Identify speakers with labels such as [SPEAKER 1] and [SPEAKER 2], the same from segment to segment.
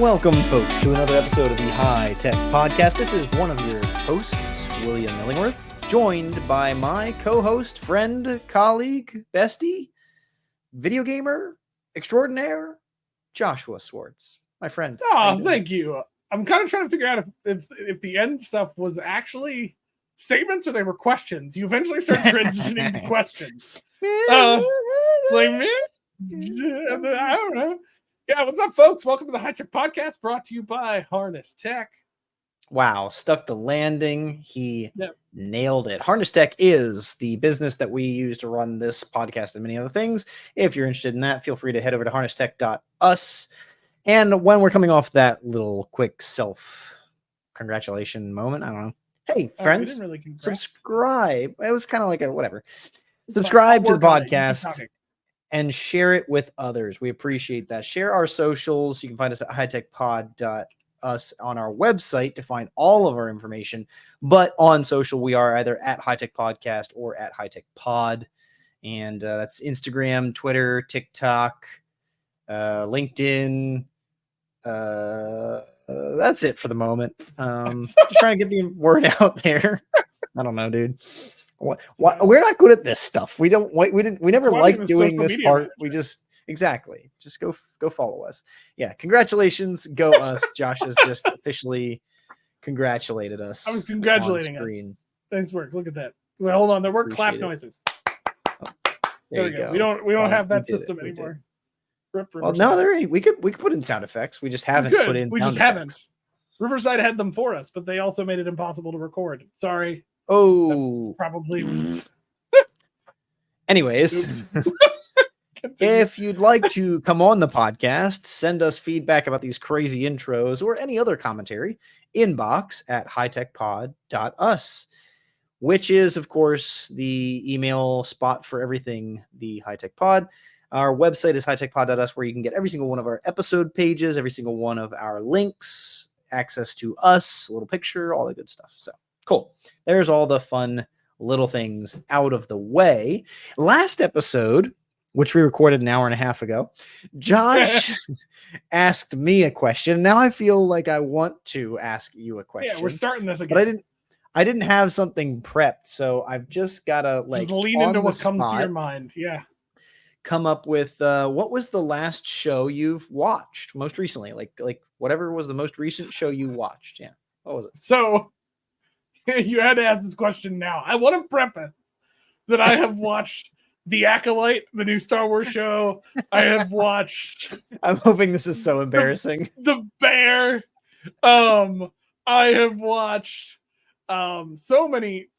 [SPEAKER 1] Welcome, folks, to another episode of the High Tech Podcast. This is one of your hosts, William Illingworth, joined by my co-host, friend, colleague, bestie, video gamer extraordinaire, Joshua Swartz. My friend.
[SPEAKER 2] Oh, thank you. I'm kind of trying to figure out if the end stuff was actually statements or they were questions. You eventually start transitioning to questions. I don't know. Yeah, what's up, folks? Welcome to the High Tech Podcast, brought to you by Harness Tech.
[SPEAKER 1] Wow, stuck the landing. He nailed it. Harness Tech is the business that we use to run this podcast and many other things. If you're interested in that, feel free to head over to harnesstech.us. And when we're coming off that little quick self-congratulation moment, I don't know. Hey, friends, subscribe. It was kind of like a whatever. Subscribe to the podcast and share it with others. We appreciate that. Share our socials. You can find us at hightechpod.us on our website to find all of our information. But on social, we are either at High Tech Podcast or at High Tech Pod. And that's Instagram, Twitter, TikTok, LinkedIn. That's it for the moment. Just trying to get the word out there. I don't know, dude. We're not good at this stuff. We never liked doing this part. We just go follow us. Yeah, congratulations, go us. Josh has just officially congratulated us.
[SPEAKER 2] I was congratulating us. Nice work. Look at that. Wait, hold on. There were clap noises.
[SPEAKER 1] Oh, there we go.
[SPEAKER 2] We don't have that system anymore.
[SPEAKER 1] Well, no, we could put in sound effects. We just haven't put in. We just haven't.
[SPEAKER 2] Riverside had them for us, but they also made it impossible to record. Sorry.
[SPEAKER 1] Oh,
[SPEAKER 2] that probably was.
[SPEAKER 1] Anyways, if you'd like to come on the podcast, send us feedback about these crazy intros or any other commentary. Inbox at hightechpod.us, which is, of course, the email spot for everything the High Tech Pod. Our website is hightechpod.us, where you can get every single one of our episode pages, every single one of our links, access to us, a little picture, all that good stuff. So cool. There's all the fun little things out of the way. Last episode, which we recorded an hour and a half ago, Josh asked me a question. Now I feel like I want to ask you a question.
[SPEAKER 2] Yeah, we're starting this again.
[SPEAKER 1] But I didn't have something prepped, so I've just gotta just
[SPEAKER 2] lean into what comes to your mind. Yeah.
[SPEAKER 1] Come up with what was the last show you've watched most recently? Like whatever was the most recent show you watched. Yeah. What was it?
[SPEAKER 2] So you had to ask this question now. I want to preface that I have watched The Acolyte, the new Star Wars show. I have watched.
[SPEAKER 1] I'm hoping this is so embarrassing.
[SPEAKER 2] The Bear. I have watched so many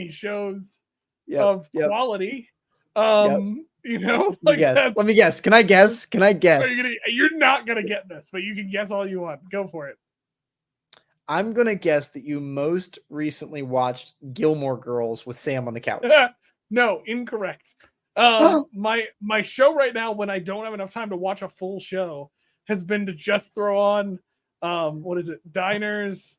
[SPEAKER 2] shows of quality. You know,
[SPEAKER 1] let me guess. Can I guess?
[SPEAKER 2] You're not gonna get this, but you can guess all you want. Go for it.
[SPEAKER 1] I'm gonna guess that you most recently watched Gilmore Girls with Sam on the couch.
[SPEAKER 2] No, incorrect. My show right now, when I don't have enough time to watch a full show, has been to just throw on what is it? Diners,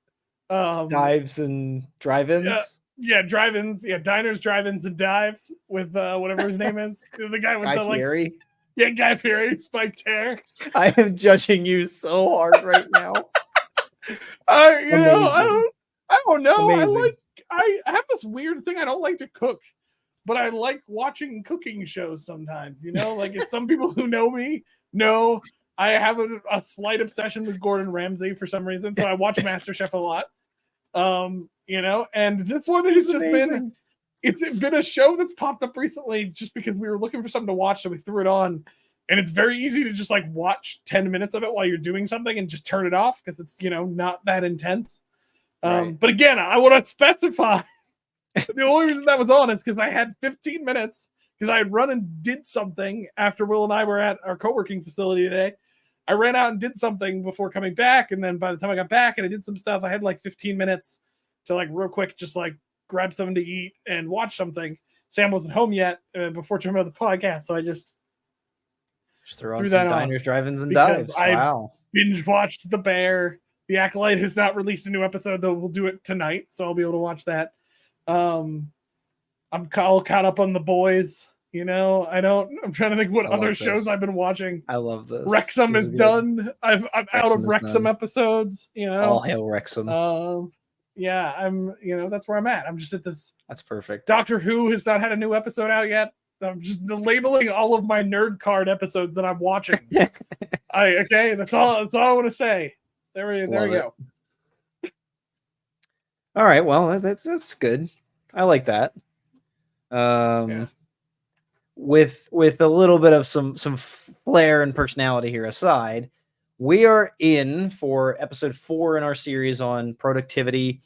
[SPEAKER 1] dives and drive-ins.
[SPEAKER 2] Yeah, drive-ins. Yeah, diners, drive-ins, and dives with whatever his name is. The guy with
[SPEAKER 1] Guy Fieri.
[SPEAKER 2] Yeah, Guy Fieri, spiked hair.
[SPEAKER 1] I am judging you so hard right now.
[SPEAKER 2] I don't know.
[SPEAKER 1] Amazing.
[SPEAKER 2] I have this weird thing. I don't like to cook, but I like watching cooking shows sometimes. You know, like if some people who know me know I have a slight obsession with Gordon Ramsay for some reason, so I watch MasterChef a lot. You know, and this one has just been. It's been a show that's popped up recently just because we were looking for something to watch, so we threw it on. And it's very easy to just like watch 10 minutes of it while you're doing something and just turn it off because it's, you know, not that intense. Right. But again, I want to specify the only reason that was on is because I had 15 minutes because I had run and did something after Will and I were at our co-working facility today. I ran out and did something before coming back. And then by the time I got back and I did some stuff, I had like 15 minutes to like real quick, just like grab something to eat and watch something. Sam wasn't home yet before turning on the podcast. So I just
[SPEAKER 1] throw on some diners, drive-ins, and dives. Wow.
[SPEAKER 2] I binge watched The Bear. The Acolyte has not released a new episode, though we'll do it tonight, so I'll be able to watch that. I'm all caught up on The Boys. I'm trying to think what other shows I've been watching.
[SPEAKER 1] I love this.
[SPEAKER 2] Wrexham is done. I'm out of Wrexham episodes.
[SPEAKER 1] All hail Wrexham.
[SPEAKER 2] Yeah, I'm. That's where I'm at. I'm just at this.
[SPEAKER 1] That's perfect.
[SPEAKER 2] Doctor Who has not had a new episode out yet. I'm just labeling all of my nerd card episodes that I'm watching. Okay, that's all I want to say. There we go.
[SPEAKER 1] All right, well that's good. I like that. With a little bit of some flair and personality here aside, we are in for episode 4 in our series on productivity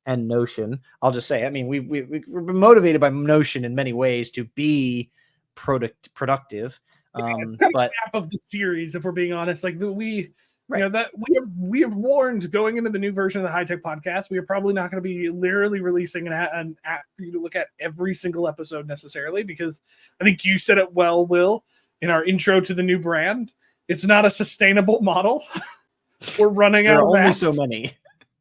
[SPEAKER 1] and Notion. I'll just say, I mean, we've been motivated by Notion in many ways to be productive. But
[SPEAKER 2] half of the series, if we're being honest, like that we have warned going into the new version of the High Tech Podcast, we are probably not going to be literally releasing an app for you to look at every single episode necessarily, because I think you said it well, Will, in our intro to the new brand. It's not a sustainable model. We're running out of
[SPEAKER 1] only so many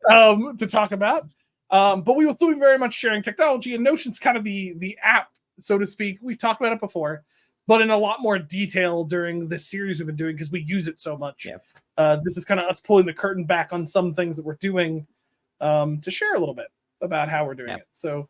[SPEAKER 2] to talk about. But we will still be very much sharing technology, and Notion's kind of the app, so to speak. We've talked about it before, but in a lot more detail during this series we've been doing because we use it so much.
[SPEAKER 1] Yeah.
[SPEAKER 2] This is kind of us pulling the curtain back on some things that we're doing to share a little bit about how we're doing it. So,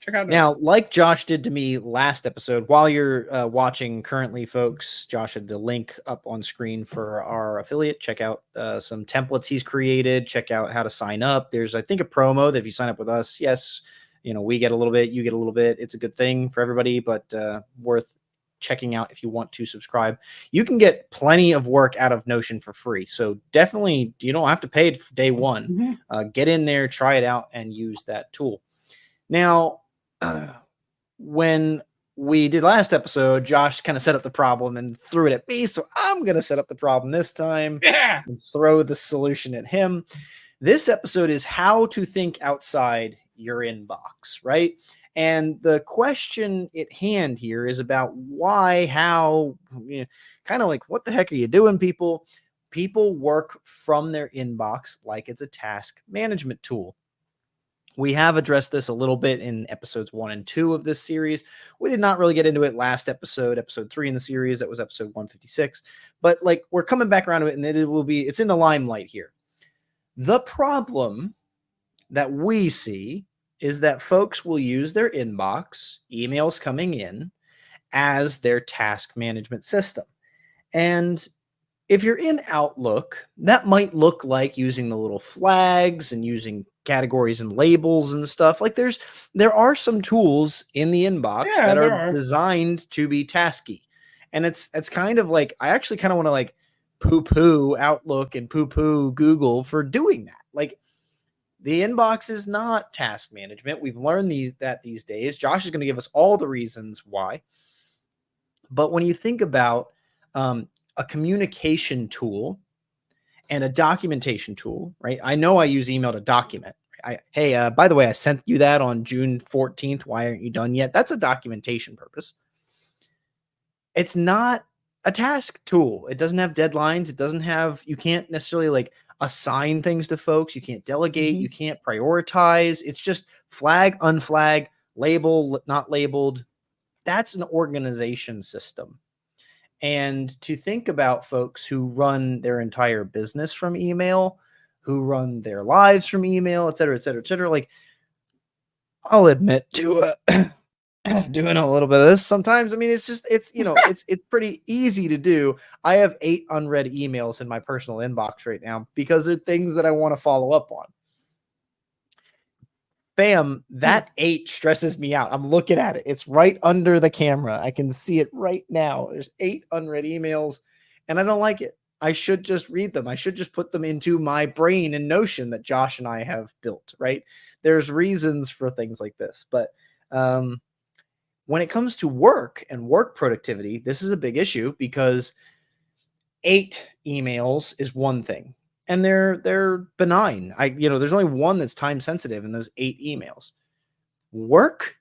[SPEAKER 2] check out
[SPEAKER 1] now, like Josh did to me last episode. While you're watching currently, folks, Josh had the link up on screen for our affiliate. Check out some templates he's created. Check out how to sign up. There's, I think, a promo that if you sign up with us, yes, we get a little bit, you get a little bit. It's a good thing for everybody, but worth checking out if you want to subscribe. You can get plenty of work out of Notion for free. So definitely, you don't have to pay it for day one. Get in there, try it out, and use that tool. Now, when we did last episode, Josh kind of set up the problem and threw it at me. So I'm going to set up the problem this time and throw the solution at him. This episode is how to think outside your inbox, right? And the question at hand here is about why, how, kind of like, what the heck are you doing, people? People work from their inbox like it's a task management tool. We have addressed this a little bit in episodes 1 and 2 of this series. We did not really get into it last episode 3 in the series. That was episode 156. But we're coming back around to it, and it's in the limelight here. The problem that we see is that folks will use their inbox, emails coming in, as their task management system. And if you're in Outlook, that might look like using the little flags and using categories and labels and stuff. There are some tools in the inbox that are designed to be tasky. And it's kind of like, I actually kind of want to poo-poo Outlook and poo-poo Google for doing that. The inbox is not task management. We've learned that these days. Josh is going to give us all the reasons why. But when you think about a communication tool and a documentation tool, right? I know I use email to document. Hey, by the way, I sent you that on June 14th. Why aren't you done yet? That's a documentation purpose. It's not a task tool. It doesn't have deadlines. It doesn't have, you can't necessarily assign things to folks. You can't delegate. You can't prioritize. It's just flag, unflag, label, not labeled. That's an organization system. And to think about folks who run their entire business from email, who run their lives from email, et cetera, et cetera, et cetera. I'll admit to doing a little bit of this sometimes. I mean, it's pretty easy to do. I have 8 unread emails in my personal inbox right now because they're things that I want to follow up on. Bam, that 8 stresses me out. I'm looking at it. It's right under the camera. I can see it right now. There's 8 unread emails, and I don't like it. I should just read them. I should just put them into my brain and Notion that Josh and I have built, right? There's reasons for things like this, but when it comes to work and work productivity, this is a big issue because 8 emails is one thing, and they're benign. There's only one that's time sensitive in those 8 emails. Work,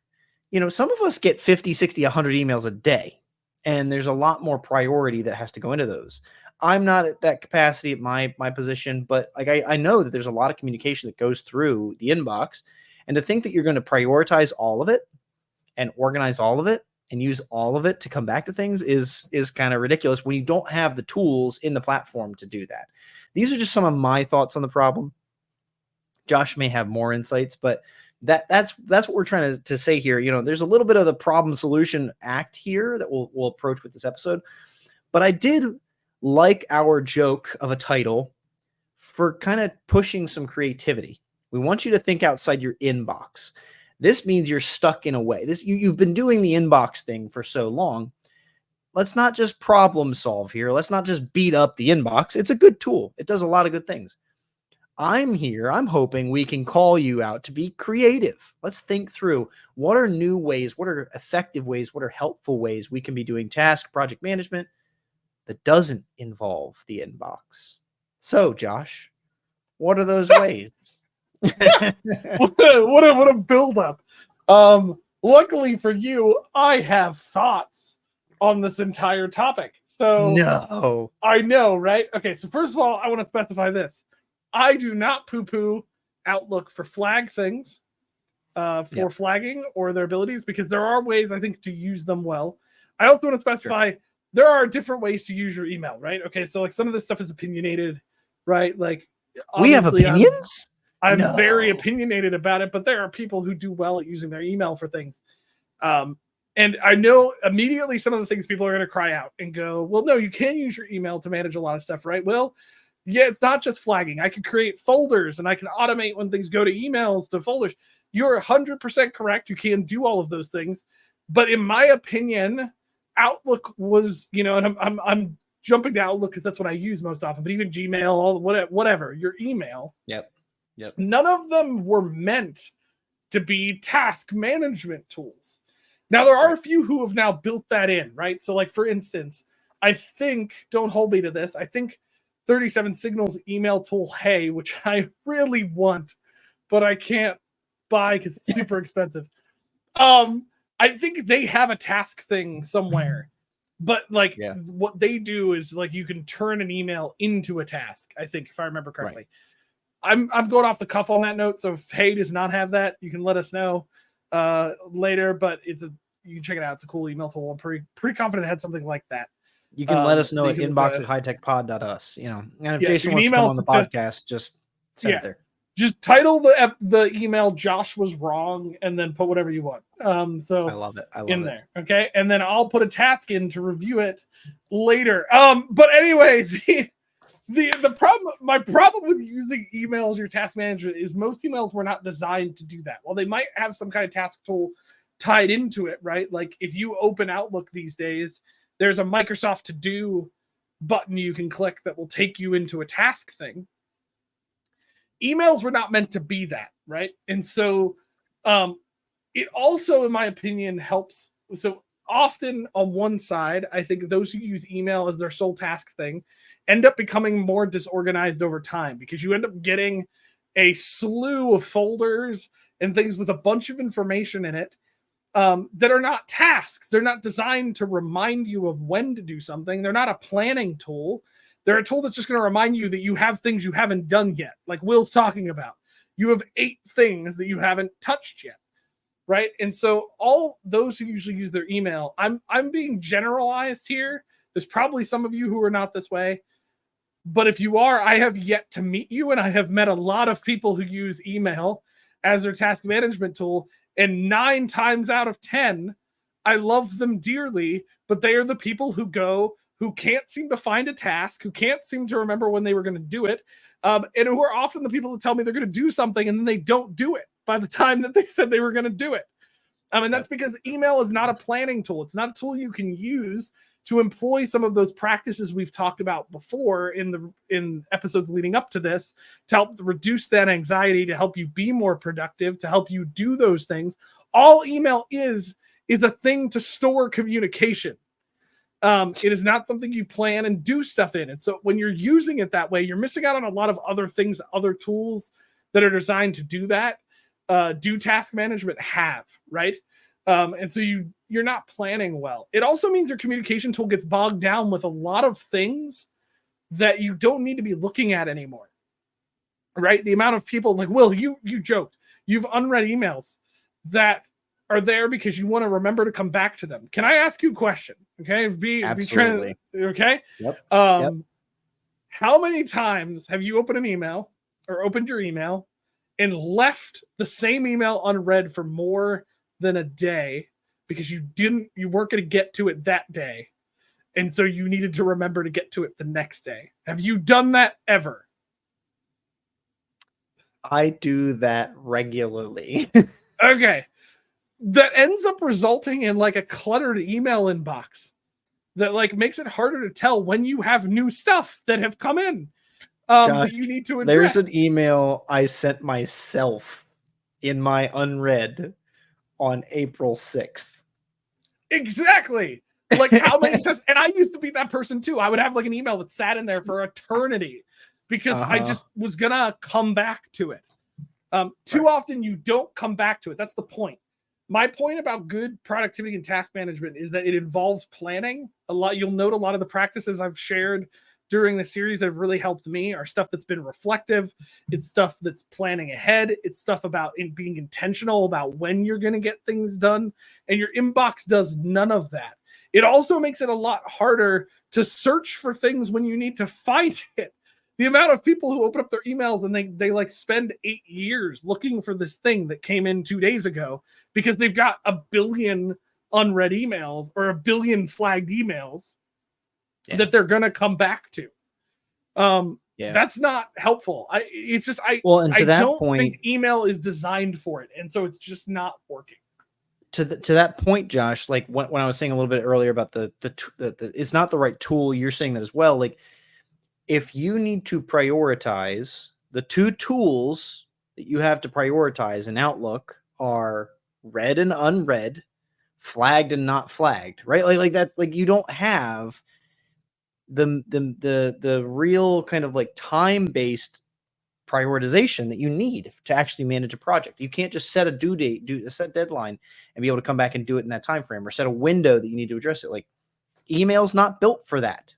[SPEAKER 1] some of us get 50, 60, 100 emails a day, and there's a lot more priority that has to go into those. I'm not at that capacity at my position, but I know that there's a lot of communication that goes through the inbox, and to think that you're going to prioritize all of it and organize all of it, and use all of it to come back to things is kind of ridiculous when you don't have the tools in the platform to do that. These are just some of my thoughts on the problem. Josh may have more insights, but that's what we're trying to say here. You know, there's a little bit of the problem solution act here that we'll approach with this episode. But I did like our joke of a title for kind of pushing some creativity. We want you to think outside your inbox. This means you're stuck in a way. You've been doing the inbox thing for so long. Let's not just problem solve here. Let's not just beat up the inbox. It's a good tool. It does a lot of good things. I'm here. I'm hoping we can call you out to be creative. Let's think through what are new ways, what are effective ways, what are helpful ways we can be doing task project management that doesn't involve the inbox. So, Josh, what are those ways?
[SPEAKER 2] what a buildup. Luckily for you, I have thoughts on this entire topic. So
[SPEAKER 1] no,
[SPEAKER 2] I know, right? Okay, so first of all, I want to specify this. I do not poo-poo Outlook for flag things, for flagging or their abilities, because there are ways, I think, to use them well. I also want to specify there are different ways to use your email, right? Okay, so like some of this stuff is opinionated, right? Like
[SPEAKER 1] we have opinions.
[SPEAKER 2] I'm very opinionated about it, but there are people who do well at using their email for things. And I know immediately some of the things people are going to cry out and go, well, no, you can use your email to manage a lot of stuff, right? Well, yeah, it's not just flagging. I can create folders and I can automate when things go to emails to folders. You're 100% correct. You can do all of those things. But in my opinion, Outlook was, you know, and I'm jumping to Outlook because that's what I use most often, but even Gmail, all whatever, your email.
[SPEAKER 1] Yep.
[SPEAKER 2] None of them were meant to be task management tools. Now, there are a few who have now built that in, right? So, like, for instance, I think, don't hold me to this, I think 37 Signals email tool, Hey, which I really want, but I can't buy because it's super expensive. I think they have a task thing somewhere, but like what they do is like you can turn an email into a task, I think, if I remember correctly. Right. I'm going off the cuff on that note, so if Hey does not have that, you can let us know later, but you can check it out. It's a cool email tool. I'm pretty confident it had something like that.
[SPEAKER 1] You can let us know at inbox@hightechpod.us, you know. And if Jason wants to come on the podcast, just send it there.
[SPEAKER 2] Just title the email "Josh was wrong" and then put whatever you want. So
[SPEAKER 1] I love it.
[SPEAKER 2] There, okay, and then I'll put a task in to review it later. But anyway, the problem, my problem with using email as your task manager is most emails were not designed to do that. Well, they might have some kind of task tool tied into it, right? Like if you open Outlook these days, there's a Microsoft To Do button you can click that will take you into a task thing. Emails were not meant to be that, right? And so it also, in my opinion, helps. So often on one side, I think those who use email as their sole task thing end up becoming more disorganized over time because you end up getting a slew of folders and things with a bunch of information in it that are not tasks. They're not designed to remind you of when to do something. They're not a planning tool. They're a tool that's just going to remind you that you have things you haven't done yet, like Will's talking about. You have 8 things that you haven't touched yet, right? And so all those who usually use their email, I'm being generalized here. There's probably some of you who are not this way. But if you are, I have yet to meet you, and I have met a lot of people who use email as their task management tool. And 9 times out of 10, I love them dearly, but they are the people who can't seem to find a task, who can't seem to remember when they were going to do it, and who are often the people that tell me they're going to do something and then they don't do it by the time that they said they were going to do it. And that's because email is not a planning tool. It's not a tool you can use to employ some of those practices we've talked about before in episodes leading up to this to help reduce that anxiety, to help you be more productive, to help you do those things. All email is a thing to store communication. It is not something you plan and do stuff in. And so when you're using it that way, you're missing out on a lot of other things, other tools that are designed to do that. Do task management have, right? And so you're not planning well. It also means your communication tool gets bogged down with a lot of things that you don't need to be looking at anymore, right? The amount of people, like Will, you joked, you've unread emails that are there because you want to remember to come back to them. Can I ask you a question? Okay.
[SPEAKER 1] Absolutely.
[SPEAKER 2] Okay.
[SPEAKER 1] Yep.
[SPEAKER 2] How many times have you opened an email or opened your email and left the same email unread for more than a day because you weren't going to get to it that day, and so you needed to remember to get to it the next day? Have you done that ever?
[SPEAKER 1] I do that regularly.
[SPEAKER 2] Okay. That ends up resulting in like a cluttered email inbox that like makes it harder to tell when you have new stuff that have come in
[SPEAKER 1] Josh,
[SPEAKER 2] that you need to
[SPEAKER 1] there's
[SPEAKER 2] address.
[SPEAKER 1] an email I sent myself in my unread on April 6th.
[SPEAKER 2] Exactly. Like how many times, and I used to be that person too. I would have like an email that sat in there for eternity because I just was gonna come back to it. Too often you don't come back to it. That's the point. My point about good productivity and task management is that it involves planning a lot. You'll note a lot of the practices I've shared during the series that have really helped me are stuff that's been reflective. It's stuff that's planning ahead. It's stuff about being intentional about when you're going to get things done. And your inbox does none of that. It also makes it a lot harder to search for things when you need to find it. The amount of people who open up their emails and they like spend 8 years looking for this thing that came in 2 days ago because they've got a billion unread emails or a billion flagged emails that they're going to come back to. That's not helpful. I don't think email is designed for it. And so it's just not working.
[SPEAKER 1] To that point, Josh, like when I was saying a little bit earlier about the it's not the right tool, you're saying that as well. Like, if you need to prioritize, the two tools that you have to prioritize in Outlook are read and unread, flagged and not flagged, right? Like that, like you don't have the real kind of like time-based prioritization that you need to actually manage a project. You can't just set a due date, a set deadline, and be able to come back and do it in that time frame, or set a window that you need to address it. Like, email's not built for that.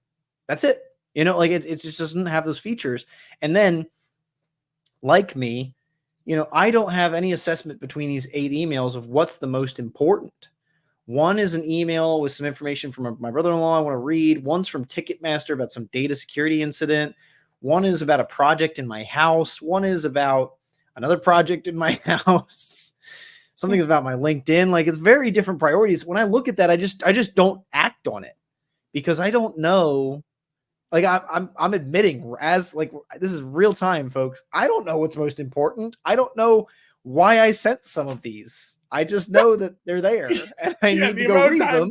[SPEAKER 1] That's it. You know, like it just doesn't have those features. And then, like me, you know, I don't have any assessment between these 8 emails of what's the most important. One is an email with some information from my brother-in-law I want to read. One's from Ticketmaster about some data security incident. One is about a project in my house. One is about another project in my house. Something about my LinkedIn. Like, it's very different priorities. When I look at that, I just don't act on it because I don't know. Like, I'm admitting, as like, this is real time, folks. I don't know what's most important. I don't know why I sent some of these. I just know that they're there and I need to go read them.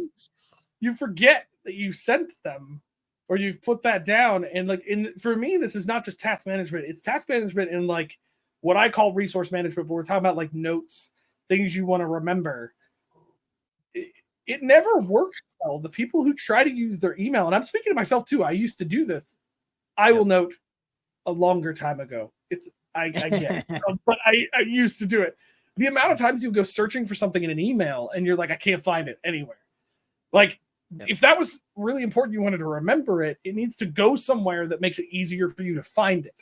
[SPEAKER 2] You forget that you sent them or you've put that down. And like, for me, this is not just task management. It's task management in like what I call resource management, but we're talking about like notes, things you want to remember. It never works well. The people who try to use their email, and I'm speaking to myself too, I used to do this. I will note a longer time ago. I get it, but I used to do it. The amount of times you go searching for something in an email and you're like, I can't find it anywhere. Like, if that was really important, you wanted to remember it, it needs to go somewhere that makes it easier for you to find it,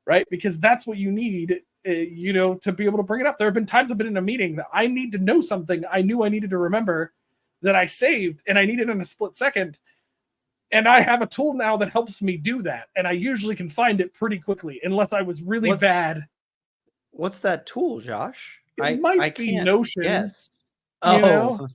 [SPEAKER 2] right? Because that's what you need, you know, to be able to bring it up. There have been times I've been in a meeting that I need to know something I knew I needed to remember that I saved and I need it in a split second. And I have a tool now that helps me do that. And I usually can find it pretty quickly, unless I was really bad.
[SPEAKER 1] What's that tool, Josh?
[SPEAKER 2] It might be Notion.
[SPEAKER 1] Yes.
[SPEAKER 2] You know?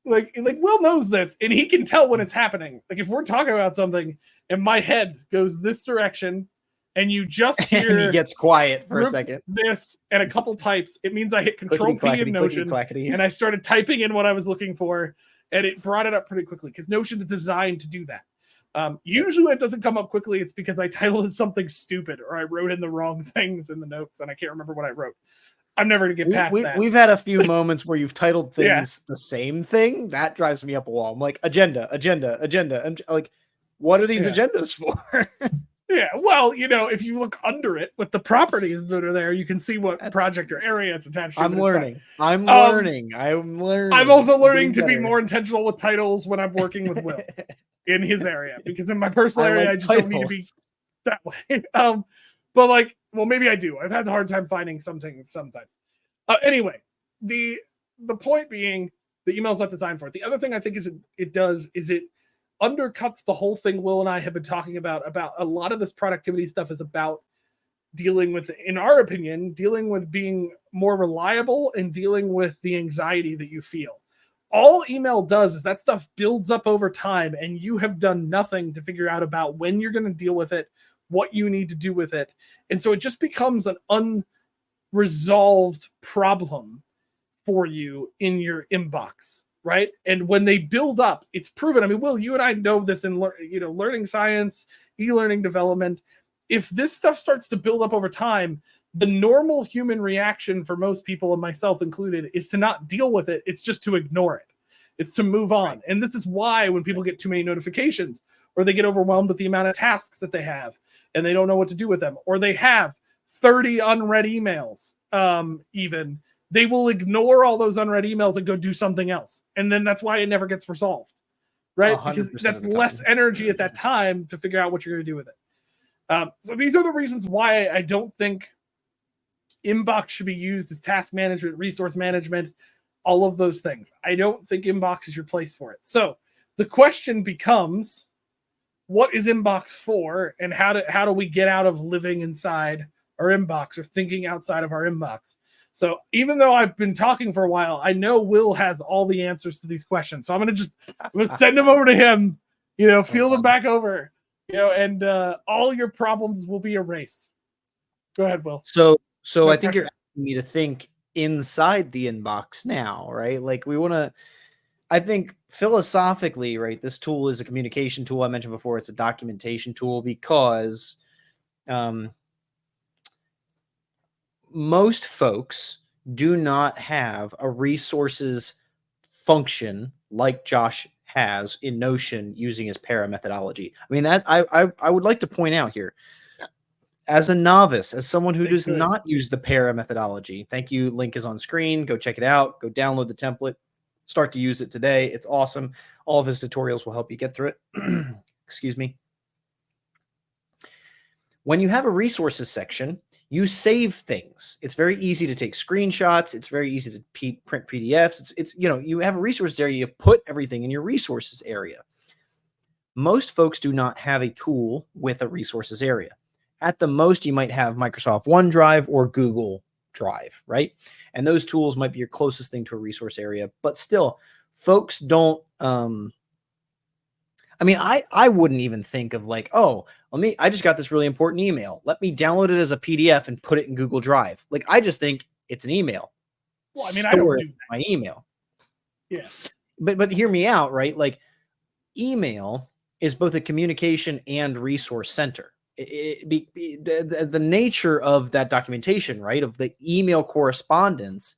[SPEAKER 2] Like Will knows this, and he can tell when it's happening. Like, if we're talking about something and my head goes this direction and you just hear
[SPEAKER 1] and he gets quiet for a second,
[SPEAKER 2] this and a couple types, it means I hit Control P in Notion and I started typing in what I was looking for, and it brought it up pretty quickly because Notion is designed to do that. Usually when it doesn't come up quickly, it's because I titled it something stupid or I wrote in the wrong things in the notes and I can't remember what I wrote. I'm never going to get past that.
[SPEAKER 1] We've had a few moments where you've titled things the same thing. That drives me up a wall. I'm like, agenda. And like, what are these agendas for?
[SPEAKER 2] Yeah, well, you know, if you look under it with the properties that are there, you can see what project or area it's attached to.
[SPEAKER 1] I'm learning. I'm learning.
[SPEAKER 2] I'm also learning to be more intentional with titles when I'm working with Will in his area, because in my personal area, I just don't need to be that way. But like, well, maybe I do. I've had a hard time finding something sometimes. Anyway, the point being, the email's not designed for it. The other thing I think it undercuts the whole thing Will and I have been talking about a lot of this productivity stuff is about dealing with, in our opinion, dealing with being more reliable and dealing with the anxiety that you feel. All email does is that stuff builds up over time, and you have done nothing to figure out about when you're going to deal with it, what you need to do with it. And so it just becomes an unresolved problem for you in your inbox, right? And when they build up, it's proven. I mean, Will, you and I know this in learning science, e-learning development. If this stuff starts to build up over time, the normal human reaction for most people, and myself included, is to not deal with it. It's just to ignore it. It's to move on. Right. And this is why when people get too many notifications, or they get overwhelmed with the amount of tasks that they have and they don't know what to do with them, or they have 30 unread emails, even, they will ignore all those unread emails and go do something else. And then that's why it never gets resolved, right? Because that's less energy at that time to figure out what you're going to do with it. So these are the reasons why I don't think inbox should be used as task management, resource management, all of those things. I don't think inbox is your place for it. So the question becomes, what is inbox for, and how do we get out of living inside our inbox or thinking outside of our inbox? So even though I've been talking for a while, I know Will has all the answers to these questions. So I'm going to send them over to him, feel them back over, and all your problems will be erased. Go ahead, Will.
[SPEAKER 1] So no I think pressure. You're asking me to think inside the inbox now, right? Like I think philosophically, right, this tool is a communication tool. I mentioned before, it's a documentation tool because most folks do not have a resources function like Josh has in Notion using his para methodology. I mean, that I would like to point out here, as a novice, as someone who does not use the para methodology, thank you. Link is on screen. Go check it out. Go download the template. Start to use it today. It's awesome. All of his tutorials will help you get through it. Excuse me. When you have a resources section, you save things. It's very easy to take screenshots. It's very easy to print PDFs. It's you have a resources area, you put everything in your resources area. Most folks do not have a tool with a resources area. At the most, you might have Microsoft OneDrive or Google Drive, right? And those tools might be your closest thing to a resource area, but still, folks don't, I mean, I wouldn't even think of like, oh, I just got this really important email. Let me download it as a PDF and put it in Google Drive. Like, I just think it's an email.
[SPEAKER 2] Well, I mean, I don't do
[SPEAKER 1] my email.
[SPEAKER 2] Yeah.
[SPEAKER 1] But hear me out, right? Like, email is both a communication and resource center. The nature of that documentation, right, of the email correspondence,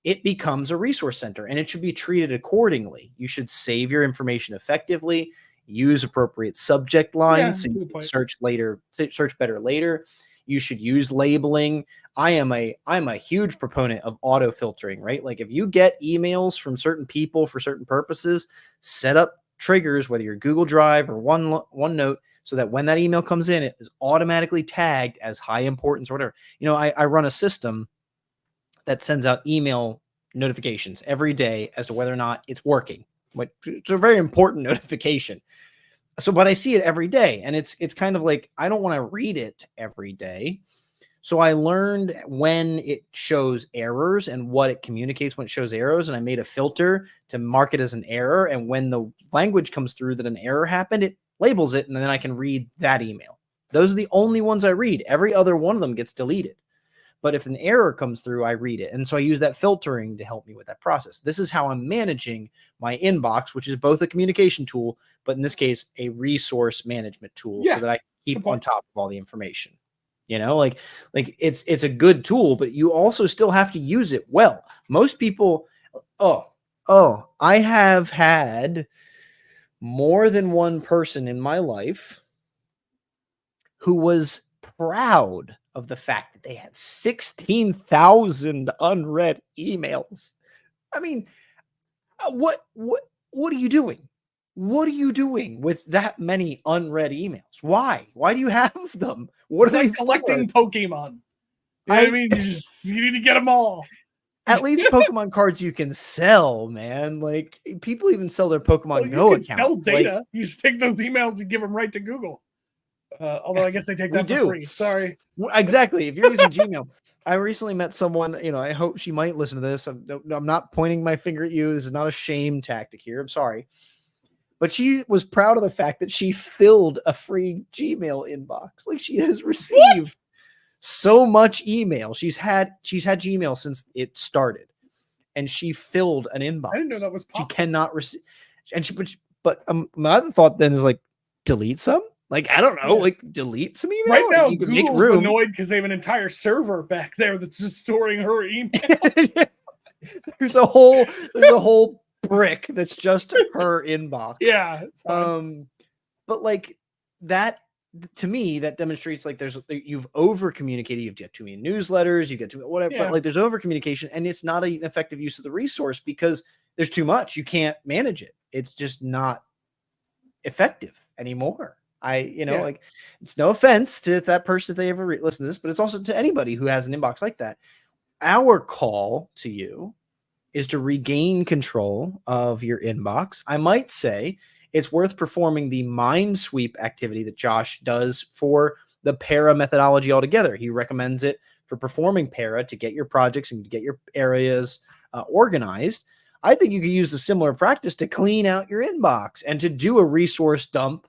[SPEAKER 1] it becomes a resource center, and it should be treated accordingly. You should save your information effectively, use appropriate subject lines so you can search better later. You should use labeling. I'm a huge proponent of auto filtering, right? Like, if you get emails from certain people for certain purposes, set up triggers, whether you're Google Drive or OneNote, so that when that email comes in, it is automatically tagged as high importance or whatever. I run a system that sends out email notifications every day as to whether or not it's working. It's a very important notification. But I see it every day, and it's kind of like, I don't want to read it every day. So I learned when it shows errors and what it communicates when it shows errors, and I made a filter to mark it as an error. And when the language comes through that an error happened, it labels it, and then I can read that email. Those are the only ones I read. Every other one of them gets deleted. But if an error comes through, I read it. And so I use that filtering to help me with that process. This is how I'm managing my inbox, which is both a communication tool, but in this case, a resource management tool, so that I keep on top of all the information. Like it's a good tool, but you also still have to use it well. Most people, I have had more than one person in my life who was proud of the fact that they had 16,000 unread emails. I mean, what are you doing? What are you doing with that many unread emails? Why? Why do you have them? What are they
[SPEAKER 2] collecting Pokemon? You know what I mean? You need to get them all.
[SPEAKER 1] at least Pokemon cards you can sell, man. Like people even sell their Pokemon Go
[SPEAKER 2] you can sell
[SPEAKER 1] accounts.
[SPEAKER 2] data.
[SPEAKER 1] Like,
[SPEAKER 2] You just take those emails and give them right to Google. Although I guess they take that for free. Sorry.
[SPEAKER 1] Exactly. If you're using Gmail, I recently met someone, I hope she might listen to this. I'm not pointing my finger at you. This is not a shame tactic here. I'm sorry. But she was proud of the fact that she filled a free Gmail inbox. Like she has received so much email. She's had Gmail since it started, and she filled an inbox.
[SPEAKER 2] I didn't know that was possible.
[SPEAKER 1] She cannot receive, and but my other thought then is like delete some. Like I don't know, like delete some email.
[SPEAKER 2] Right now,
[SPEAKER 1] you can
[SPEAKER 2] Google's
[SPEAKER 1] make room.
[SPEAKER 2] annoyed because they have an entire server back there that's just storing her email.
[SPEAKER 1] There's a whole brick that's just her inbox.
[SPEAKER 2] Yeah. It's fine.
[SPEAKER 1] But like that, to me, that demonstrates like you've over communicated. You've got too many newsletters. You get too whatever.
[SPEAKER 2] Yeah.
[SPEAKER 1] But like there's over communication, and it's not an effective use of the resource because there's too much. You can't manage it. It's just not effective anymore. Like it's no offense to that person if they ever listen to this, but it's also to anybody who has an inbox like that. Our call to you is to regain control of your inbox. I might say it's worth performing the mind sweep activity that Josh does for the para methodology altogether. He recommends it for performing para to get your projects and to get your areas organized. I think you could use a similar practice to clean out your inbox and to do a resource dump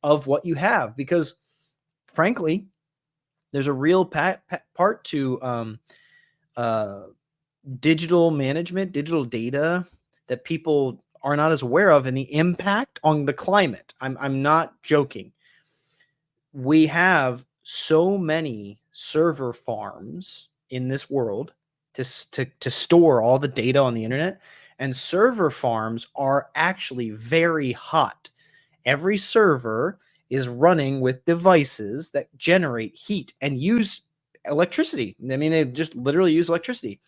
[SPEAKER 1] of what you have, because frankly, there's a real part to digital management, digital data that people are not as aware of, and the impact on the climate. I'm not joking. We have so many server farms in this world to store all the data on the internet, and server farms are actually very hot. Every server is running with devices that generate heat and use electricity. I mean, they just literally use electricity.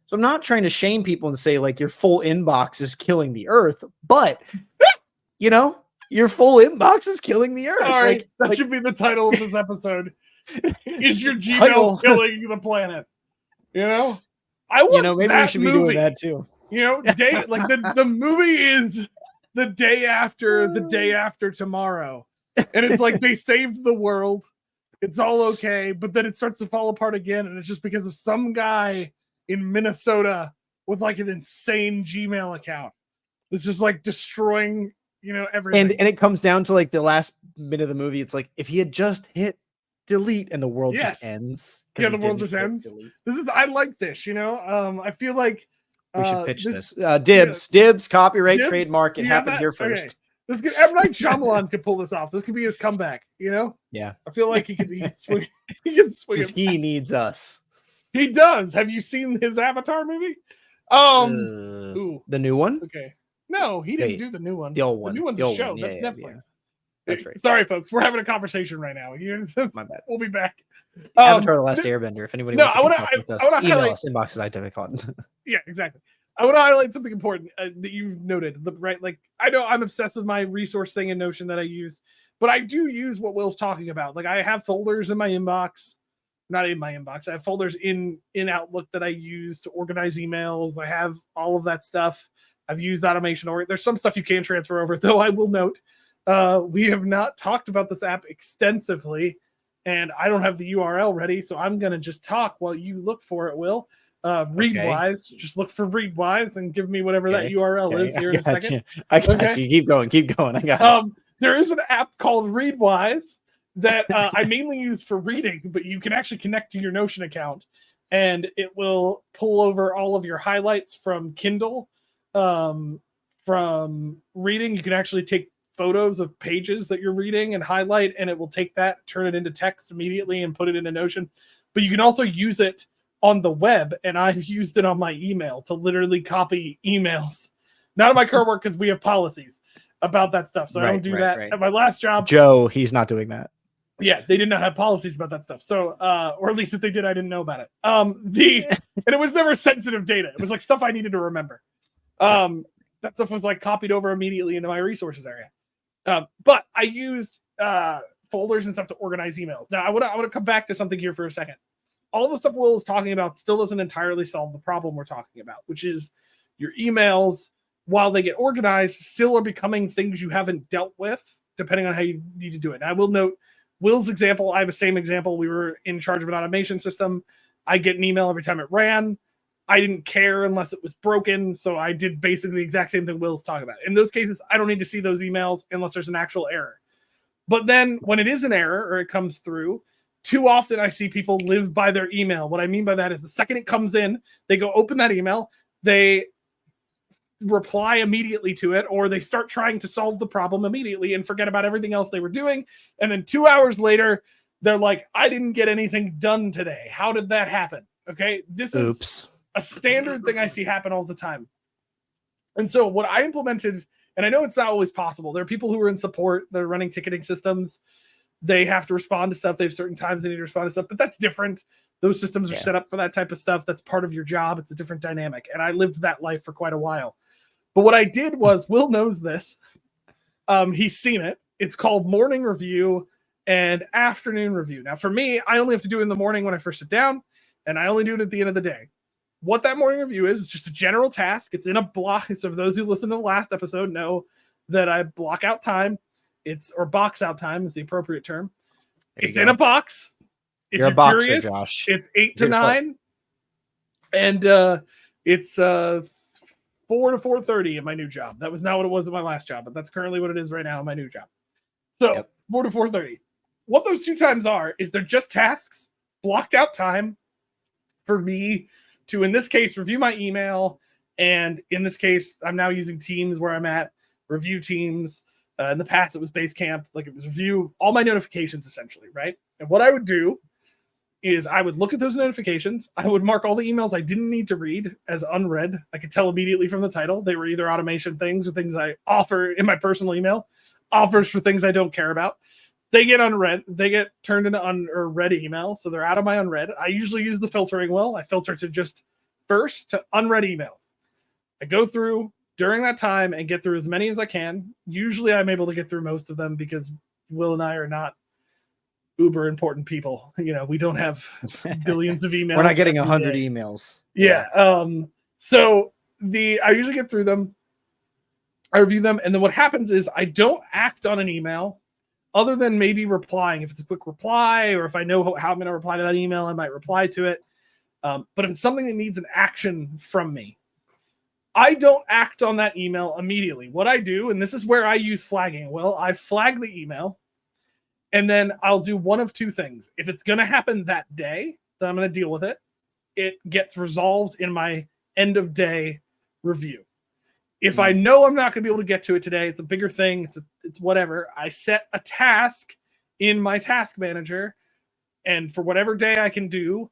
[SPEAKER 1] So I'm not trying to shame people and say like your full inbox is killing the earth, but your full inbox is killing the earth.
[SPEAKER 2] Sorry, that should be the title of this episode. Is your Gmail killing the planet? I want
[SPEAKER 1] maybe we should be doing that too.
[SPEAKER 2] The movie is the day after tomorrow, and it's like they saved the world, it's all okay, but then it starts to fall apart again, and it's just because of some guy in Minnesota with like an insane Gmail account that's just like destroying everything.
[SPEAKER 1] And it comes down to like the last minute of the movie. It's like if he had just hit delete and the world just ends.
[SPEAKER 2] Yeah, the world just ends. I like this. I feel like
[SPEAKER 1] we should pitch this. Dibs, copyright, trademark. It happened here first.
[SPEAKER 2] Okay. This could, M. Night Shyamalan could pull this off. This could be his comeback.
[SPEAKER 1] Yeah.
[SPEAKER 2] I feel like he can swing.
[SPEAKER 1] He needs us.
[SPEAKER 2] He does. Have you seen his Avatar movie?
[SPEAKER 1] The new one?
[SPEAKER 2] Okay. No, he didn't do the new one.
[SPEAKER 1] The old one.
[SPEAKER 2] The new one's a show. That's Netflix.
[SPEAKER 1] Yeah. That's right.
[SPEAKER 2] Sorry, folks. We're having a conversation right now.
[SPEAKER 1] My bad.
[SPEAKER 2] We'll be back.
[SPEAKER 1] Avatar: The Last Airbender. If anybody wants to talk with us, email us inbox@itemic.com.
[SPEAKER 2] Yeah, exactly. I want to highlight something important that you've noted. Right, like I know I'm obsessed with my resource thing in Notion that I use, but I do use what Will's talking about. Like I have folders in my inbox. Not in my inbox. I have folders in Outlook that I use to organize emails. I have all of that stuff. I've used automation. There's some stuff you can transfer over, though I will note we have not talked about this app extensively, and I don't have the URL ready, so I'm going to just talk while you look for it, Will. Readwise. Just look for Readwise and give me whatever that URL is here in a second.
[SPEAKER 1] I got you. Keep going. I got it.
[SPEAKER 2] There is an app called Readwise that I mainly use for reading, but you can actually connect to your Notion account, and it will pull over all of your highlights from Kindle. From reading, you can actually take photos of pages that you're reading and highlight, and it will take that, turn it into text immediately, and put it into Notion. But you can also use it on the web, and I've used it on my email to literally copy emails. Not on my current work because we have policies about that stuff, so I don't do that. Right. At my last job,
[SPEAKER 1] Joe, he's not doing that.
[SPEAKER 2] Yeah, they did not have policies about that stuff. So, or at least if they did, I didn't know about it. And it was never sensitive data. It was like stuff I needed to remember. That stuff was like copied over immediately into my resources area. But I used folders and stuff to organize emails. Now, I want to come back to something here for a second. all the stuff Will is talking about still doesn't entirely solve the problem we're talking about, which is your emails, while they get organized, still are becoming things you haven't dealt with, depending on how you need to do it. And I will note Will's example. I have the same example. We were in charge of an automation system. I get an email every time it ran. I didn't care unless it was broken, so I did basically the exact same thing Will's talking about. In those cases, I don't need to see those emails unless there's an actual error. But then when it is an error or it comes through, too often I see people live by their email. What I mean by that is the second it comes in, they go open that email, they reply immediately to it, or they start trying to solve the problem immediately and forget about everything else they were doing. And then 2 hours later, they're like, I didn't get anything done today. How did that happen? Okay, this is a standard thing I see happen all the time. And so what I implemented, and I know it's not always possible. There are people who are in support, they're running ticketing systems. They have to respond to stuff. They have certain times they need to respond to stuff, but that's different. Those systems are set up for that type of stuff. That's part of your job. It's a different dynamic. And I lived that life for quite a while. But what I did was, Will knows this. He's seen it. It's called morning review and afternoon review. Now, for me, I only have to do it in the morning when I first sit down, and I only do it at the end of the day. What that morning review is, it's just a general task. It's in a block. So for those who listened to the last episode know that I block out time. Or box out time is the appropriate term. It's in a box. If you're curious, Josh. It's 8 to 9. And it's 4 to 4:30 in my new job. That was not what it was in my last job, but that's currently what it is right now in my new job. So 4 to 4:30. What those 2 times are is they're just tasks, blocked out time for me to, in this case, review my email. And in this case, I'm now using Teams where I'm at, review Teams. In the past, it was Basecamp. Like, it was review all my notifications, essentially, right? And what I would do is I would look at those notifications. I would mark all the emails I didn't need to read as unread. I could tell immediately from the title. They were either automation things or things I offer in my personal email, offers for things I don't care about. They get unread. They get turned into read emails, so they're out of my unread. I usually use the filtering wheel. I filter to just first to unread emails. I go through during that time and get through as many as I can. Usually I'm able to get through most of them because Will and I are not uber important people. You know, we don't have billions of emails.
[SPEAKER 1] We're not getting 100 emails.
[SPEAKER 2] Yeah. So I usually get through them. I review them. And then what happens is I don't act on an email other than maybe replying. If it's a quick reply, or if I know how I'm going to reply to that email, I might reply to it. But if it's something that needs an action from me, I don't act on that email immediately. What I do, and this is where I use flagging. Well, I flag the email, and then I'll do one of 2 things. If it's going to happen that day, then I'm going to deal with it. It gets resolved in my end of day review. If I know I'm not going to be able to get to it today, it's a bigger thing, it's whatever, I set a task in my task manager, and for whatever day I can do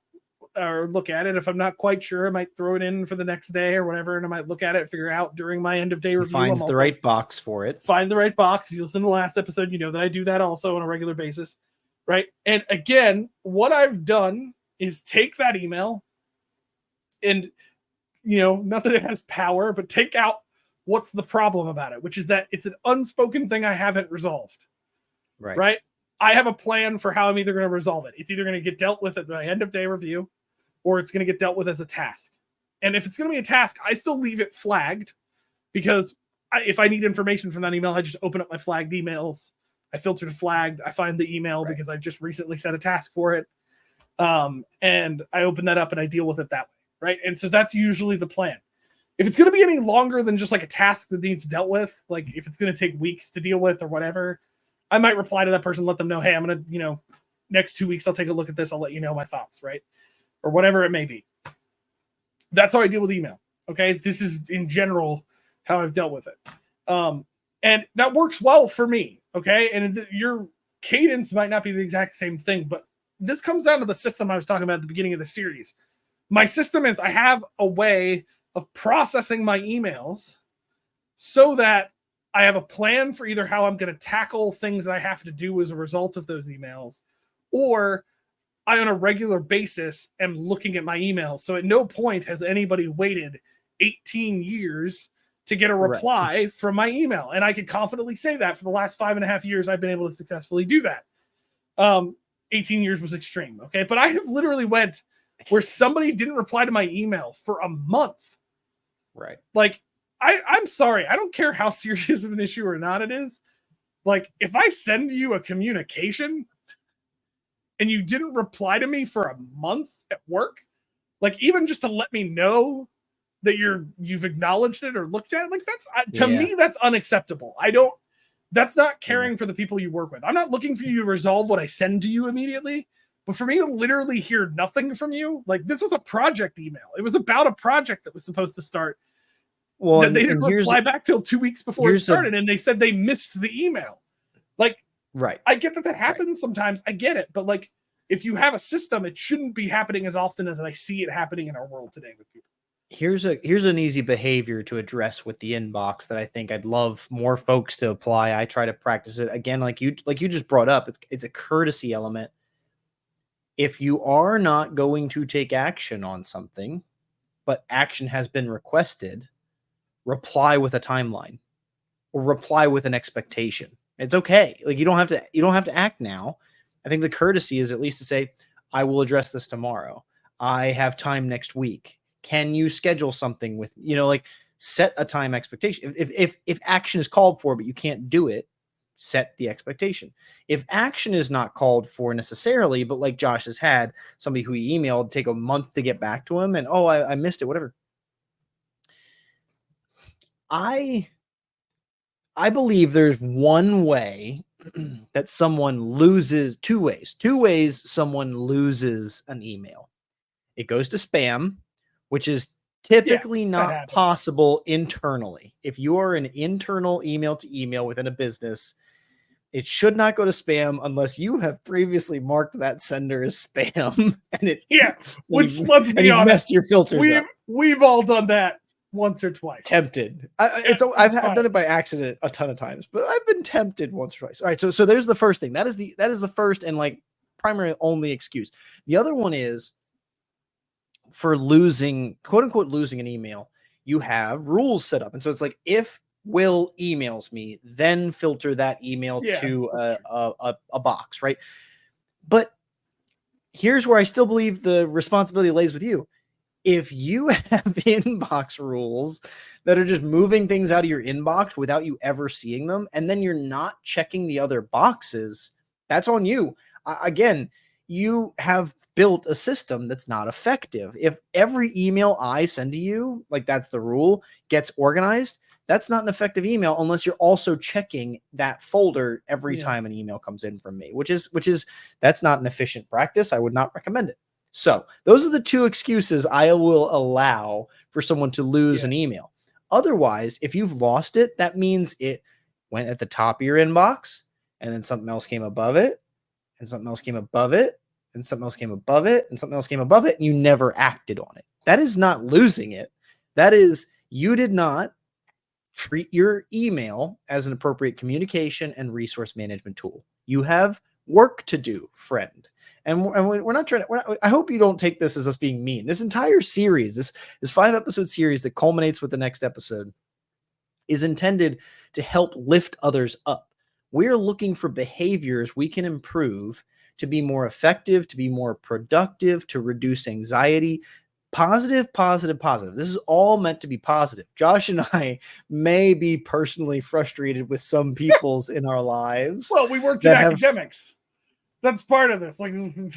[SPEAKER 2] or look at it, if I'm not quite sure, I might throw it in for the next day or whatever, and I might look at it, figure out during my end of day review.
[SPEAKER 1] Finds the right box for it.
[SPEAKER 2] Find the right box. If you listen to the last episode, you know that I do that also on a regular basis, right? And again, what I've done is take that email and, you know, not that it has power, but take out what's the problem about it, which is that it's an unspoken thing I haven't resolved. Right? I have a plan for how I'm either going to resolve it. It's either going to get dealt with at my end of day review, or it's going to get dealt with as a task. And if it's going to be a task, I still leave it flagged, because if I need information from that email, I just open up my flagged emails. I filter to flagged. I find the email because I just recently set a task for it. And I open that up and I deal with it that way. Right. And so that's usually the plan. If it's going to be any longer than just like a task that needs dealt with, like if it's going to take weeks to deal with or whatever, I might reply to that person, let them know, hey, I'm going to, you know, next 2 weeks, I'll take a look at this. I'll let you know my thoughts, right? Or whatever it may be. That's how I deal with email. Okay. This is in general how I've dealt with it. And that works well for me. Okay. And your cadence might not be the exact same thing, but this comes down to the system I was talking about at the beginning of the series. My system is I have a way of processing my emails so that I have a plan for either how I'm going to tackle things that I have to do as a result of those emails, or I, on a regular basis, am looking at my emails. So at no point has anybody waited 18 years to get a reply from my email. And I can confidently say that for the last 5.5 years, I've been able to successfully do that. 18 years was extreme. Okay. But I have literally went where somebody didn't reply to my email for a month.
[SPEAKER 1] Right.
[SPEAKER 2] Like, I'm sorry. I don't care how serious of an issue or not it is. Like, if I send you a communication and you didn't reply to me for a month at work, like, even just to let me know that you've acknowledged it or looked at it, like, that's to me, that's unacceptable. That's not caring for the people you work with. I'm not looking for you to resolve what I send to you immediately, but for me to literally hear nothing from you, like, this was a project email. It was about a project that was supposed to start.
[SPEAKER 1] Well,
[SPEAKER 2] that they didn't reply back till 2 weeks before it started, and they said they missed the email. Like,
[SPEAKER 1] right.
[SPEAKER 2] I get that happens sometimes. I get it, but like, if you have a system, it shouldn't be happening as often as I see it happening in our world today with people.
[SPEAKER 1] Here's an easy behavior to address with the inbox that I think I'd love more folks to apply. I try to practice it again, like you just brought up. It's a courtesy element. If you are not going to take action on something, but action has been requested, reply with a timeline or reply with an expectation. It's okay. Like, you don't have to act now. I think the courtesy is at least to say, I will address this tomorrow. I have time next week. Can you schedule something with, like, set a time expectation. If action is called for, but you can't do it, set the expectation. If action is not called for necessarily, but like Josh has had somebody who he emailed take a month to get back to him and, I missed it, whatever. I believe there's one way that someone loses, two ways someone loses an email. It goes to spam, which is typically not possible internally. If you are an internal email to email within a business, it should not go to spam unless you have previously marked that sender as spam. And
[SPEAKER 2] which let's be honest,
[SPEAKER 1] messed your filters up.
[SPEAKER 2] We've all done that once or twice.
[SPEAKER 1] Tempted. I've done it by accident a ton of times, but I've been tempted once or twice. All right, so there's the first thing. That is the first and like primary only excuse. The other one is for losing, quote unquote, losing an email. You have rules set up, and so it's like, if Will emails me, then filter that email to a box, right? But here's where I still believe the responsibility lays with you. If you have inbox rules that are just moving things out of your inbox without you ever seeing them, and then you're not checking the other boxes, that's on you. Again, you have built a system that's not effective. If every email I send to you, like that's the rule, gets organized, that's not an effective email unless you're also checking that folder every time an email comes in from me, which is that's not an efficient practice. I would not recommend it. So those are the two excuses I will allow for someone to lose an email. Otherwise, if you've lost it, that means it went at the top of your inbox, and then something else came above it, and something else came above it, and something else came above it, and something else came above it, and you never acted on it. That is not losing it. That is, you did not treat your email as an appropriate communication and resource management tool. You have work to do, friend. And we're not trying to, I hope you don't take this as us being mean. This entire series, this 5-episode series that culminates with the next episode, is intended to help lift others up. We're looking for behaviors we can improve to be more effective, to be more productive, to reduce anxiety. Positive, positive, positive. This is all meant to be positive. Josh and I may be personally frustrated with some people's in our lives.
[SPEAKER 2] Well, we worked in academics. That's part of this. Like, I'm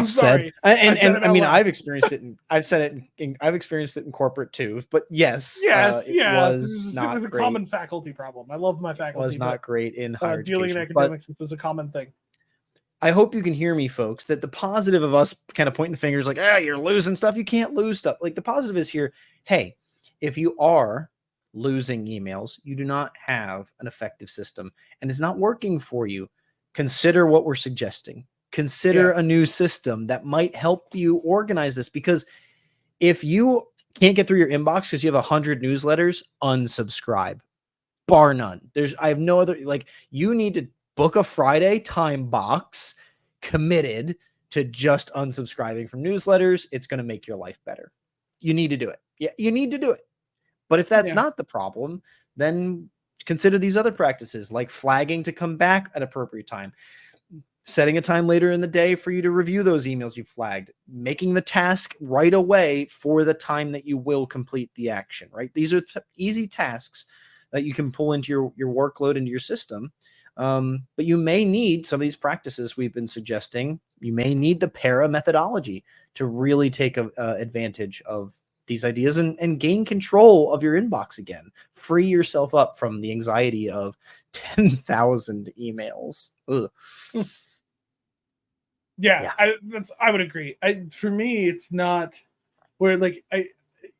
[SPEAKER 2] sorry.
[SPEAKER 1] And I mean, I've experienced it. I've experienced it in corporate too. But yes, it was
[SPEAKER 2] a common faculty problem. I love my faculty.
[SPEAKER 1] It was not great in higher
[SPEAKER 2] dealing in academics. It was a common thing.
[SPEAKER 1] I hope you can hear me, folks, that the positive of us kind of pointing the fingers like, you're losing stuff. You can't lose stuff. Like, the positive is here. Hey, if you are losing emails, you do not have an effective system and it's not working for you. Consider what we're suggesting. Consider a new system that might help you organize this, because if you can't get through your inbox because you have 100 newsletters, unsubscribe, bar none. I have no other, like, you need to book a Friday time box, committed to just unsubscribing from newsletters. It's going to make your life better. You need to do it. Yeah, you need to do it. But if that's not the problem, then consider these other practices like flagging to come back at appropriate time. setting a time later in the day for you to review those emails you flagged, making the task right away for the time that you will complete the action, right? These are easy tasks that you can pull into your workload, into your system. But you may need some of these practices we've been suggesting. You may need the para methodology to really take advantage of these ideas and gain control of your inbox again. Free yourself up from the anxiety of 10,000 emails. Ugh.
[SPEAKER 2] Yeah. I would agree. For me, it's not where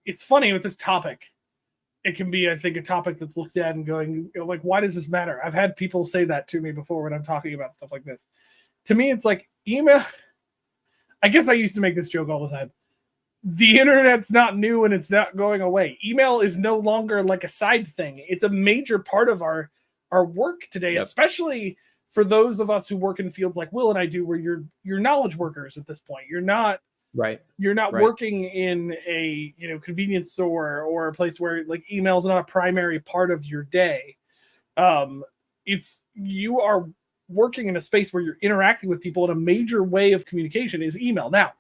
[SPEAKER 2] it's funny with this topic. It can be, I think, a topic that's looked at and going, like, why does this matter? I've had people say that to me before when I'm talking about stuff like this. To me, it's like email. I guess I used to make this joke all the time. The internet's not new and it's not going away. Email is no longer like a side thing. It's a major part of our work today, especially for those of us who work in fields like Will and I do, where you're knowledge workers at this point. You're not working in a convenience store or a place where like email is not a primary part of your day. You are working in a space where you're interacting with people, and a major way of communication is email. Now,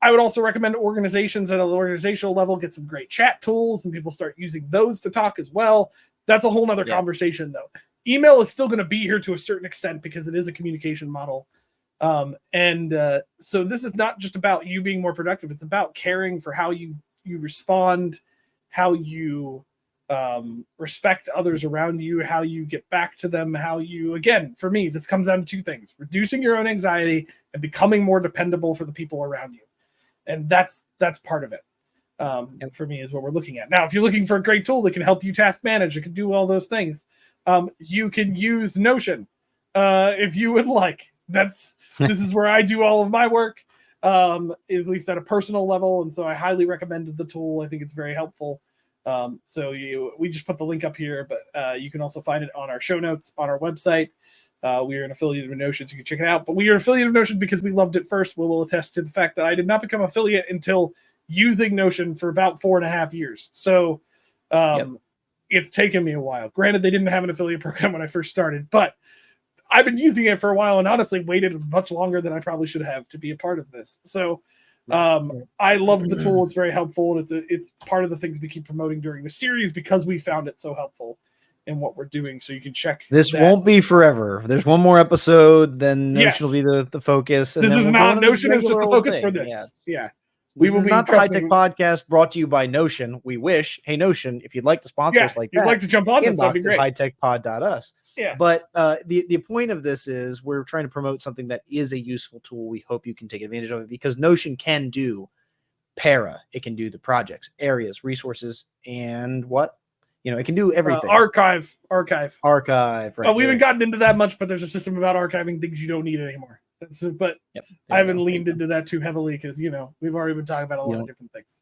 [SPEAKER 2] I would also recommend organizations at an organizational level get some great chat tools, and people start using those to talk as well. That's a whole nother conversation, though. Email is still going to be here to a certain extent because it is a communication model. So this is not just about you being more productive. It's about caring for how you respond, how you respect others around you, how you get back to them, how you, again, for me, this comes down to two things: reducing your own anxiety and becoming more dependable for the people around you. And that's part of it. And for me is what we're looking at. Now, if you're looking for a great tool that can help you task manage, it can do all those things. You can use Notion if you would like. This is where I do all of my work, is at least at a personal level. And so I highly recommend the tool. I think it's very helpful. We just put the link up here, but you can also find it on our show notes on our website. We are an affiliate of Notion, so you can check it out. But we are an affiliate of Notion because we loved it first. We'll attest to the fact that I did not become an affiliate until using Notion for about 4.5 years. So it's taken me a while. Granted, they didn't have an affiliate program when I first started, but I've been using it for a while and honestly waited much longer than I probably should have to be a part of this. So I love the tool. It's very helpful. And it's part of the things we keep promoting during the series because we found it so helpful in what we're doing. So you can check.
[SPEAKER 1] This won't be forever. There's one more episode, then Notion will be the focus. And
[SPEAKER 2] this is not Notion. It's just the focus for this.
[SPEAKER 1] We will be not the High Tech Podcast brought to you by Notion. We wish. Hey, Notion, if you'd like to sponsor us like that,
[SPEAKER 2] you'd like to jump on this, that'd be great.
[SPEAKER 1] hightechpod.us.
[SPEAKER 2] Yeah.
[SPEAKER 1] But the point of this is we're trying to promote something that is a useful tool. We hope you can take advantage of it because Notion can do para. It can do the projects, areas, resources, and what? It can do everything.
[SPEAKER 2] Archive.
[SPEAKER 1] Right.
[SPEAKER 2] We haven't gotten into that much, but there's a system about archiving things you don't need anymore. But I haven't leaned into that too heavily because, we've already been talking about a lot of different things.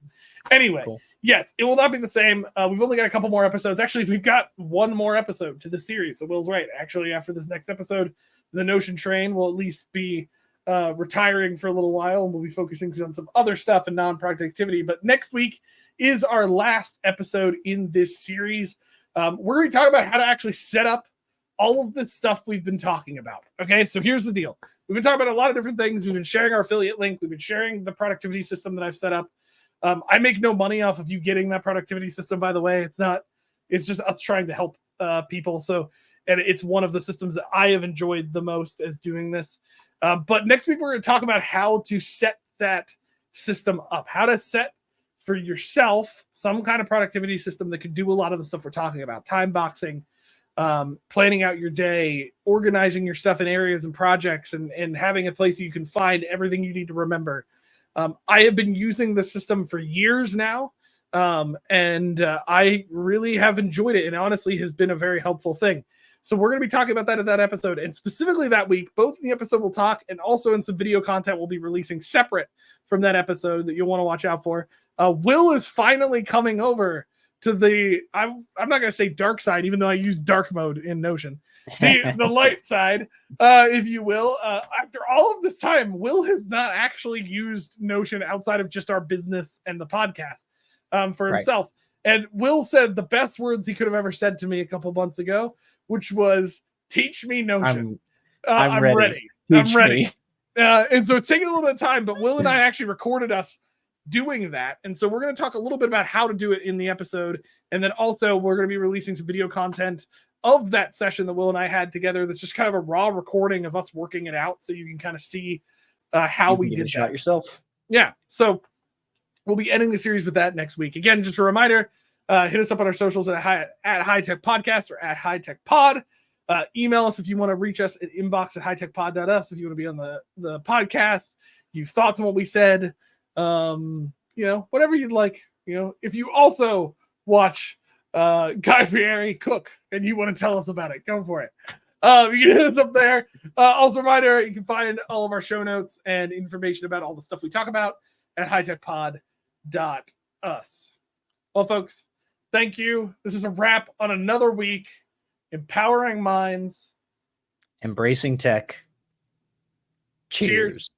[SPEAKER 2] Anyway, yes, it will not be the same. We've only got a couple more episodes. Actually, we've got one more episode to the series. So Will's right. Actually, after this next episode, the Notion train will at least be retiring for a little while, and we'll be focusing on some other stuff and non-product activity. But next week is our last episode in this series. We're going to talk about how to actually set up all of this stuff we've been talking about. Okay, so here's the deal. We've been talking about a lot of different things. We've been sharing our affiliate link. We've been sharing the productivity system that I've set up. I make no money off of you getting that productivity system, by the way. It's just us trying to help people. So, and it's one of the systems that I have enjoyed the most as doing this. But next week, we're going to talk about how to set that system up, how to set for yourself some kind of productivity system that could do a lot of the stuff we're talking about: time boxing, planning out your day, organizing your stuff in areas and projects, and having a place you can find everything you need to remember. I have been using the system for years now, and I really have enjoyed it, and honestly has been a very helpful thing. So we're going to be talking about that in that episode, and specifically that week, both in the episode we'll talk, and also in some video content we'll be releasing separate from that episode that you'll want to watch out for. Will is finally coming over to the, I'm not going to say dark side, even though I use dark mode in Notion, the light side, if you will. After all of this time, Will has not actually used Notion outside of just our business and the podcast for himself. And Will said the best words he could have ever said to me a couple months ago, which was, teach me Notion. I'm ready. I'm ready.
[SPEAKER 1] Me.
[SPEAKER 2] And so it's taking a little bit of time, but Will and I actually recorded us doing that. And so we're going to talk a little bit about how to do it in the episode. And then also we're going to be releasing some video content of that session that Will and I had together. That's just kind of a raw recording of us working it out. So you can kind of see how we did
[SPEAKER 1] shot
[SPEAKER 2] that
[SPEAKER 1] yourself.
[SPEAKER 2] Yeah. So we'll be ending the series with that next week. Again, just a reminder, hit us up on our socials at High Tech Podcast or at High Tech Pod. Email us if you want to reach us at inbox@hightechpod.us if you want to be on the podcast. You've thoughts on what we said, whatever you'd like. If you also watch Guy Fieri cook and you want to tell us about it, go for it. You can hit us up there. Also, reminder, you can find all of our show notes and information about all the stuff we talk about at hightechpod.us. Well, folks, thank you. This is a wrap on another week. Empowering minds.
[SPEAKER 1] Embracing tech. Cheers.